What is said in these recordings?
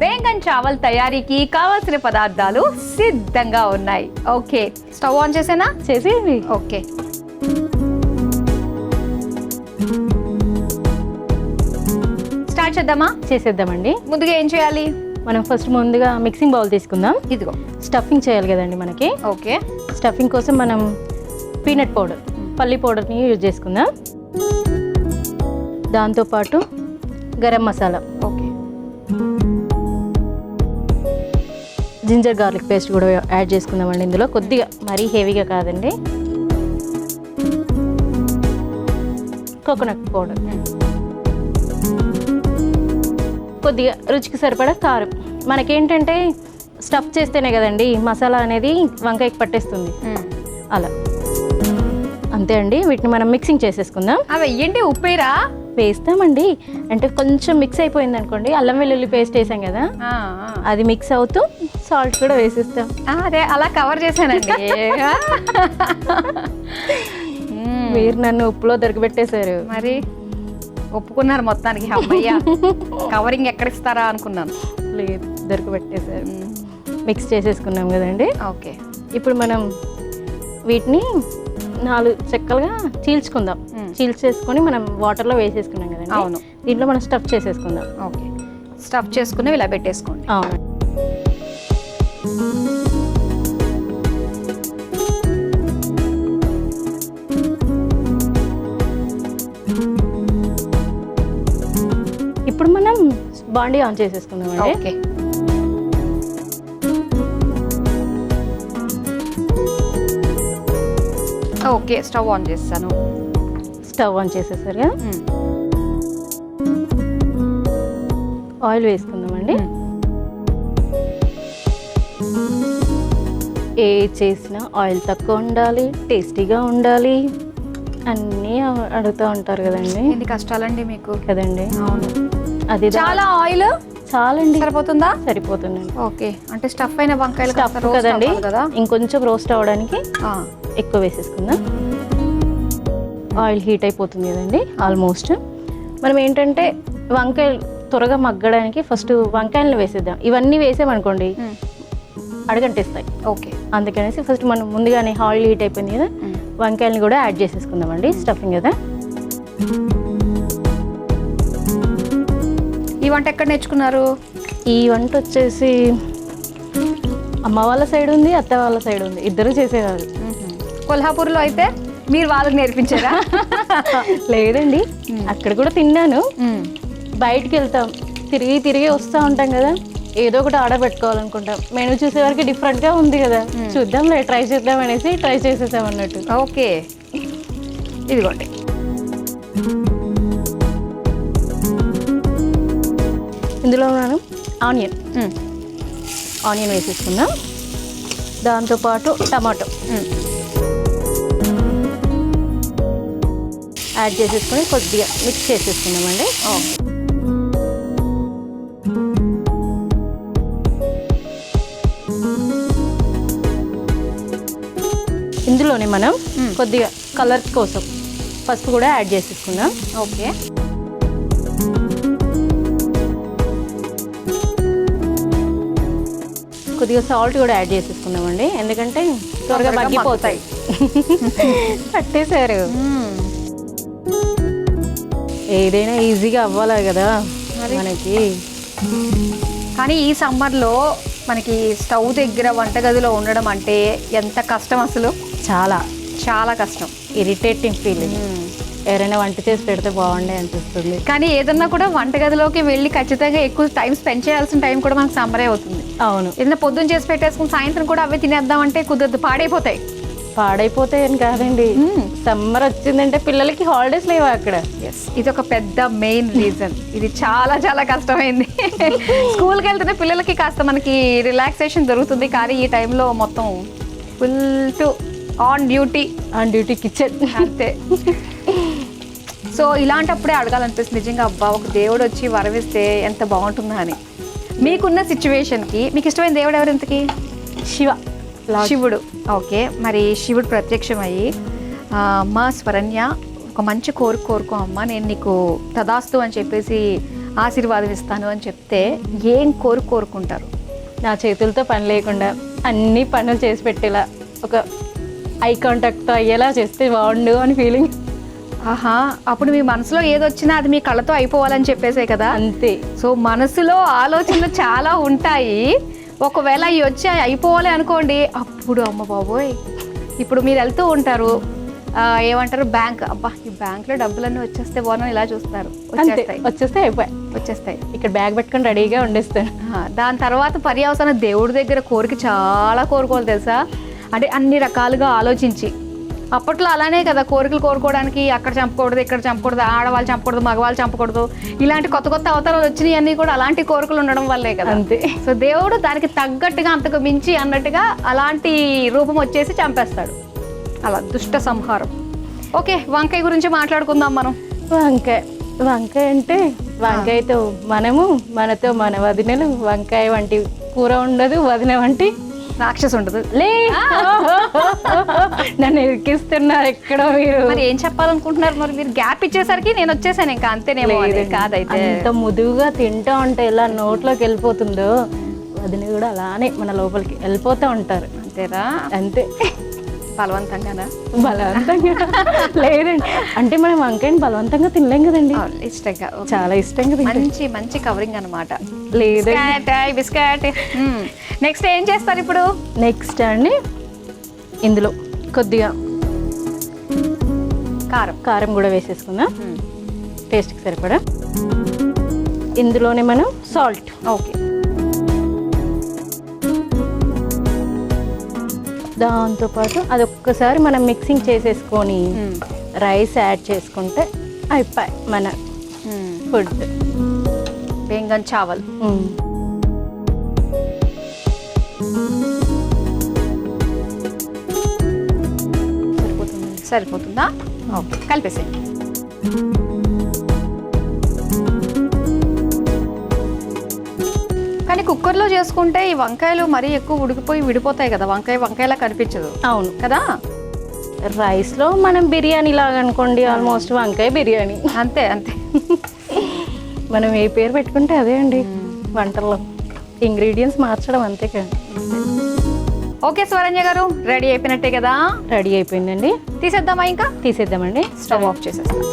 బేంగన్ చావల్ తయారీకి కావాల్సిన పదార్థాలు సిద్ధంగా ఉన్నాయి. ఓకే, స్టవ్ ఆన్ చేసేనా? చేసేయండి. ఓకే, స్టార్ట్ చేద్దామా? చేసేద్దామండి. ముందుగా ఏం చేయాలి? మనం ముందుగా మిక్సింగ్ బౌల్ తీసుకుందాం. ఇదిగో స్టఫింగ్ చేయాలి కదండి మనకి. ఓకే, స్టఫింగ్ కోసం మనం పీనట్ పౌడర్, పల్లి పౌడర్ని యూజ్ చేసుకుందాం. దాంతోపాటు garam masala, okay, ginger garlic paste కూడా యాడ్ చేసుకుందామండి. ఇందులో కొద్దిగా, మరీ హెవీగా కాదండి. కోకోనట్ పౌడర్, కొద్దిగా రుచికి సరిపడా కారం. మనకేంటంటే స్టఫ్ చేస్తేనే కదండి మసాలా అనేది వంకాయకి పట్టేస్తుంది. అలా అంతే అండి. వీటిని మనం మిక్సింగ్ చేసేసుకుందాం. అవి ఏంటి, ఉప్పేరా? వేస్తామండి. అంటే కొంచెం మిక్స్ అయిపోయింది అనుకోండి, అల్లం వెల్లుల్లి పేస్ట్ వేసాం కదా, అది మిక్స్ అవుతూ సాల్ట్ కూడా వేసేస్తాం. అదే అలా కవర్ చేశానండి. మీరు నన్ను ఉప్పులో దొరకబెట్టేశారు. మరి ఒప్పుకున్నారు మొత్తానికి. అమ్మయ్య, కవరింగ్ ఎక్కడిస్తారా అనుకున్నాను. లేదు, దొరకబెట్టేశారు. మిక్స్ చేసేసుకున్నాం కదండి. ఓకే, ఇప్పుడు మనం వీటిని 4 చెక్కలుగా చీల్చుకుందాం. చీల్చేసుకొని మనం వాటర్లో వేసేసుకున్నాం కదండి. అవును, దీంట్లో మనం స్టఫ్ చేసేసుకుందాం. ఓకే, స్టఫ్ చేసుకుని ఇలా పెట్టేసుకోండి. అవును. ఇప్పుడు మనం బాండీ ఆన్ చేసేసుకుందామండి. ఓకే, ఓకే, స్టవ్ ఆన్ చేస్తాను. స్టవ్ ఆన్ చేసేసారు కదా. ఆయిల్ వేసుకుందామండి. ఏ చేసినా ఆయిల్ తక్కువ ఉండాలి, టేస్టీగా ఉండాలి, అన్నీ అడుగుతూ ఉంటారు కదండి. ఎన్ని కష్టాలండి మీకు కదండి. అవును, అది చాలా ఆయిల్ చాలండి. సరిపోతుందా? సరిపోతుందండి. ఓకే, అంటే స్టఫ్ అయిన వంకాయలు స్టఫ్ కదండి కదా, ఇంకొంచెం రోస్ట్ అవ్వడానికి ఎక్కువ వేసేసుకుందాం. ఆయిల్ హీట్ అయిపోతుంది కదండి ఆల్మోస్ట్. మనం ఏంటంటే వంకాయలు త్వరగా మగ్గడానికి ఫస్ట్ వంకాయలను వేసేద్దాం. ఇవన్నీ వేసామనుకోండి అడగంటేస్తాయి. ఓకే, అందుకనేసి ఫస్ట్ మనం ముందుగానే ఆయిల్ హీట్ అయిపోయింది కదా, వంకాయలని కూడా యాడ్ చేసేసుకుందామండి. స్టఫింగ్ కదా. ఈ వంట ఎక్కడ నేర్చుకున్నారు? ఈ వంట వచ్చేసి అమ్మ వాళ్ళ సైడ్ ఉంది, అత్త వాళ్ళ సైడ్ ఉంది, ఇద్దరు చేసేవారు. కొల్హాపూర్లో అయితే మీరు వాళ్ళకి నేర్పించారా? లేదండి, అక్కడ కూడా తిన్నాను. బయటికి వెళ్తాం, తిరిగి తిరిగి వస్తూ ఉంటాం కదా, ఏదో ఒకటి ఆర్డర్ పెట్టుకోవాలనుకుంటాం. మెనూ చూసేవారికి డిఫరెంట్గా ఉంది కదా, చూద్దాంలే, ట్రై చేద్దాం అనేసి ట్రై చేసేసాం అన్నట్టు. ఓకే, ఇదిగోండి. ఇందులో మనం ఆనియన్ వేసేసుకుందాం. దాంతోపాటు టమాటో యాడ్ చేసేసుకొని కొద్దిగా మిక్స్ చేసేసుకుందామండి. ఇందులోనే మనం కొద్దిగా కలర్ కోసం పసుపు కూడా యాడ్ చేసేసుకుందాం. ఓకే, కొద్దిగా సాల్ట్ కూడా యాడ్ చేసేసుకుందామండి, ఎందుకంటే త్వరగా మగ్గిపోతాయి. పట్టేశారు. ఏదైనా ఈజీగా అవ్వాలి కదా మనకి. కానీ ఈ సమ్మర్లో మనకి స్టవ్ దగ్గర వంటగదిలో ఉండడం అంటే ఎంత కష్టం అసలు. చాలా చాలా కష్టం, ఇరిటేటింగ్ ఫీలింగ్. ఎవరైనా వంట చేసి పెడితే బాగుండే అనిపిస్తుంది. కానీ ఏదన్నా కూడా వంటగదిలోకి వెళ్ళి ఖచ్చితంగా ఎక్కువ టైం స్పెండ్ చేయాల్సిన టైం కూడా మనకు సమ్మరే అవుతుంది. అవును, ఏదైనా పొద్దున్న చేసి పెట్టేసుకుని సాయంత్రం కూడా అవే తినేద్దామంటే కుదరదు, పాడైపోతాయి. పాడైపోతాయని కాదండి, సమ్మర్ వచ్చిందంటే పిల్లలకి హాలిడేస్ లేవా అక్కడ. ఎస్, ఇది ఒక పెద్ద మెయిన్ రీజన్. ఇది చాలా చాలా కష్టమైంది. స్కూల్కి వెళ్తున్న పిల్లలకి కాస్త మనకి రిలాక్సేషన్ దొరుకుతుంది, కానీ ఈ టైంలో మొత్తం full to on duty kitchen అంతే. సో ఇలాంటప్పుడే అడగాలనిపిస్తుంది నిజంగా, అబ్బా ఒక దేవుడు వచ్చి వరవిస్తే ఎంత బాగుంటుందా అని. మీకున్న సిచ్యువేషన్కి మీకు ఇష్టమైన దేవుడు ఎవరు ఇంతకీ? శివ. శివుడు. ఓకే, మరి శివుడు ప్రత్యక్షమయ్యి అమ్మ స్వరణ్య ఒక మంచి కోరుకో అమ్మ, నేను నీకు తదాస్తు అని చెప్పేసి ఆశీర్వాదం ఇస్తాను అని చెప్తే ఏం కోరుకుంటారు? నా చేతులతో పని లేకుండా అన్ని పనులు చేసి పెట్టేలా, ఒక ఐ కాంటాక్ట్తో అయ్యేలా చేస్తే బాగుండు అని ఫీలింగ్. ఆహా, అప్పుడు మీ మనసులో ఏదొచ్చినా అది మీ కళ్ళతో అయిపోవాలని చెప్పేసే కదా. అంతే. సో మనసులో ఆలోచనలు చాలా ఉంటాయి. ఒకవేళ అవి వచ్చి అయిపోవాలి అనుకోండి, అప్పుడు అమ్మ బాబోయ్. ఇప్పుడు మీరు వెళ్తూ ఉంటారు, ఏమంటారు, బ్యాంక్, అబ్బా ఈ బ్యాంక్లో డబ్బులన్నీ వచ్చేస్తే బాగున్నా ఇలా చూస్తారు, వచ్చేస్తాయి. ఇక్కడ బ్యాగ్ పెట్టుకొని రెడీగా ఉండేస్తాను. దాని తర్వాత పర్యవసానం దేవుడి దగ్గర కోరిక చాలా కోరుకోవాలి తెలుసా, అంటే అన్ని రకాలుగా ఆలోచించి. అప్పట్లో అలానే కదా, కోరికలు కోరుకోవడానికి అక్కడ చంపకూడదు, ఇక్కడ చంపకూడదు, ఆడవాళ్ళు చంపకూడదు, మగవాళ్ళు చంపకూడదు, ఇలాంటి కొత్త కొత్త అవతారాలు వచ్చినాయి అన్నీ కూడా అలాంటి కోరికలు ఉండడం వల్లే కదా. అంతే. సో దేవుడు దానికి తగ్గట్టుగా అంతకు మించి అన్నట్టుగా అలాంటి రూపం వచ్చేసి చంపేస్తాడు. అలా దుష్ట సంహారం. ఓకే, వంకాయ గురించి మాట్లాడుకుందాం మనం. వంకాయ అంటే వంకాయతో మనతో మన వదినలు, వంకాయ వంటి కూర ఉండదు, వదిన వంటి రాక్షసు ఉండదు. నన్ను ఎక్కిస్తున్నారు ఎక్కడ మీరు. మరి ఏం చెప్పాలనుకుంటున్నారు? మరి మీరు గ్యాప్ ఇచ్చేసరికి నేను వచ్చేసాను, ఇంకా అంతేనేమో. కాదైతే అంత ముదువుగా తింటా ఉంటే ఎలా నోట్లోకి వెళ్ళిపోతుందో, వదిన కూడా అలానే మన లోపలికి వెళ్ళిపోతూ ఉంటారు. అంతేరా? అంతే. బలవంతంగా లేదండి, అంటే మనం వంకాయని బలవంతంగా తినలేం కదండి, ఇష్టంగా, చాలా ఇష్టంగా. మంచి కవరింగ్ అనమాట. లేదు బిస్కెట్. నెక్స్ట్ ఏం చేస్తారు ఇప్పుడు? నెక్స్ట్ అండి, ఇందులో కొద్దిగా కారం కూడా వేసేసుకుందాం, టేస్ట్కి సరిపడా. ఇందులోనే మనం సాల్ట్. ఓకే, దాంతోపాటు అదొక్కసారి మనం మిక్సింగ్ చేసేసుకొని రైస్ యాడ్ చేసుకుంటే అయిపోయి మన ఫుడ్. బెంగన్ చావల్. సరిపోతుందా? ఓకే, కలిపేసేయండి. కానీ కుక్కర్లో చేసుకుంటే ఈ వంకాయలు మరీ ఎక్కువ ఉడికిపోయి విడిపోతాయి కదా, వంకాయలా కనిపించదు. అవును కదా. రైస్లో మనం బిర్యానీ లాగా అనుకోండి, ఆల్మోస్ట్ వంకాయ బిర్యానీ. అంతే. మనం ఏ పేరు పెట్టుకుంటే అదే అండి వంటల్లో, ఇంగ్రీడియంట్స్ మార్చడం అంతే కదా. ఓకే స్వరణ్య గారు, రెడీ అయిపోయినట్టే కదా? రెడీ అయిపోయిందండి. తీసేద్దామా? ఇంకా తీసేద్దామండి. స్టవ్ ఆఫ్ చేసేస్తాం.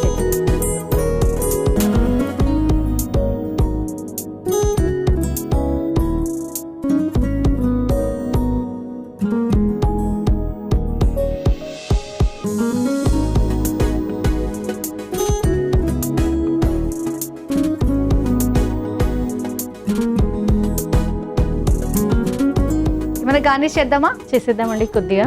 ఏమైనా గార్నిష్ చేసేద్దామండి కొద్దిగా.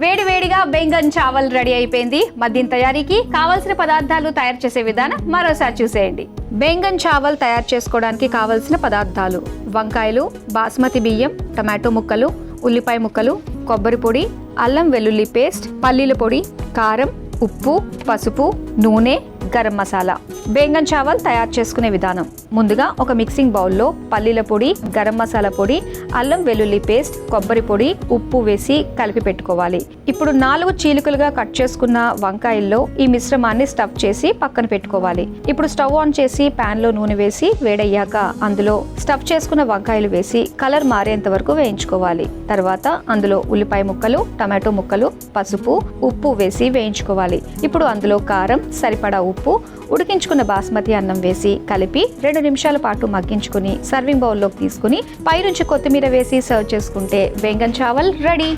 వేడివేడిగా బెంగన్ చావల్ రెడీ అయిపోయింది. మధ్యం తయారీకి కావాల్సిన పదార్థాలు తయారు చేసే విధానం మరోసారి చూసేయండి. బెంగన్ చావల్ తయారు చేసుకోవడానికి కావలసిన పదార్థాలు: వంకాయలు, బాస్మతి బియ్యం, టమాటో ముక్కలు, ఉల్లిపాయ ముక్కలు, కొబ్బరి పొడి, అల్లం వెల్లుల్లి పేస్ట్, పల్లీల పొడి, కారం, ఉప్పు, పసుపు, నూనె, గరం మసాలా. బెంగన్ చావల్ తయారు చేసుకునే విధానం: ముందుగా ఒక మిక్సింగ్ బౌల్లో పల్లీల పొడి, గరం మసాలా పొడి, అల్లం వెల్లుల్లి పేస్ట్, కొబ్బరి పొడి, ఉప్పు వేసి కలిపి పెట్టుకోవాలి. ఇప్పుడు 4 చీలికలుగా కట్ చేసుకున్న వంకాయల్లో ఈ మిశ్రమాన్ని స్టఫ్ చేసి పక్కన పెట్టుకోవాలి. ఇప్పుడు స్టవ్ ఆన్ చేసి పాన్ లో నూనె వేసి వేడయ్యాక అందులో స్టఫ్ చేసుకున్న వంకాయలు వేసి కలర్ మారేంత వరకు వేయించుకోవాలి. తర్వాత అందులో ఉల్లిపాయ ముక్కలు, టమాటో ముక్కలు, పసుపు, ఉప్పు వేసి వేయించుకోవాలి. ఇప్పుడు అందులో కారం, సరిపడా ఉప్పు, ఉడికించుకున్న బాస్మతి అన్నం వేసి కలిపి 2 నిమిషాల పాటు మగ్గించుకుని సర్వింగ్ బౌల్లోకి తీసుకుని పైనుంచి కొత్తిమీర వేసి సర్వ్ చేసుకుంటే బెంగన్ చావల్ రెడీ.